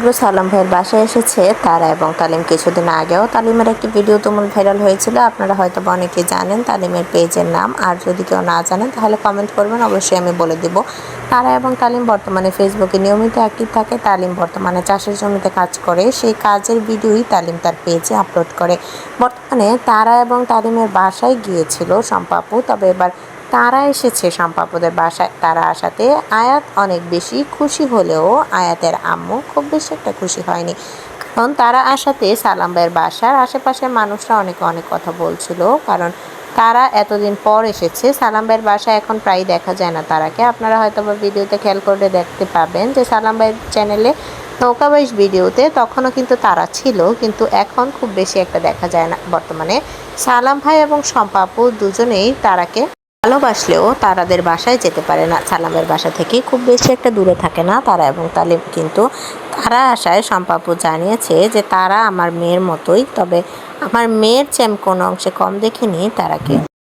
বলবো সালাম ভাইয়ের বাসায় এসেছে তারা এবং তালিম। কিছুদিন আগেও তালিমের একটি ভিডিও তুমুল ভাইরাল হয়েছিল, আপনারা হয়তো অনেকেই জানেন তালিমের পেজের নাম। আর যদি কেউ না জানেন তাহলে কমেন্ট করবেন, অবশ্যই আমি বলে দিব। তারা এবং তালিম বর্তমানে ফেসবুকে নিয়মিত অ্যাক্টিভ থাকে। তালিম বর্তমানে চাষের জমিতে কাজ করে, সেই কাজের ভিডিওই তালিম তার পেজে আপলোড করে। বর্তমানে তারা এবং তালিমের বাসায় গিয়েছিল শম্পা আপু, তবে এবার তারা এসেছে শম্পা আপুদের বাসায়। তারা আসাতে আয়াত অনেক বেশি খুশি হলেও আয়াতের আম্মু খুব বেশি একটা খুশি হয়নি, কারণ তারা আসাতে সালাম ভাইয়ের বাসার আশেপাশের মানুষরা অনেক কথা বলছিল। কারণ তারা এতদিন পর এসেছে, সালাম ভাইয়ের বাসায় এখন প্রায় দেখা যায় না তারাকে। আপনারা হয়তো বা ভিডিওতে খেয়াল করে দেখতে পাবেন যে সালাম ভাইয়ের চ্যানেলে নৌকাবাইশ ভিডিওতে তখনও কিন্তু তারা ছিল, কিন্তু এখন খুব বেশি একটা দেখা যায় না। বর্তমানে সালাম ভাই এবং শম্পা আপু দুজনেই তারাকে ভালোবাসলেও তারাদের বাসায় যেতে পারে না। সালামের বাসা থেকে খুব বেশি একটা দূরে থাকে না তারা এবং তালিম। কিন্তু তারা আসায় শম্পা আপু জানিয়েছে যে তারা আমার মেয়ের মতোই, তবে আমার মেয়ের চেয়ে আমি কোনো অংশে কম দেখিনি তারাকে।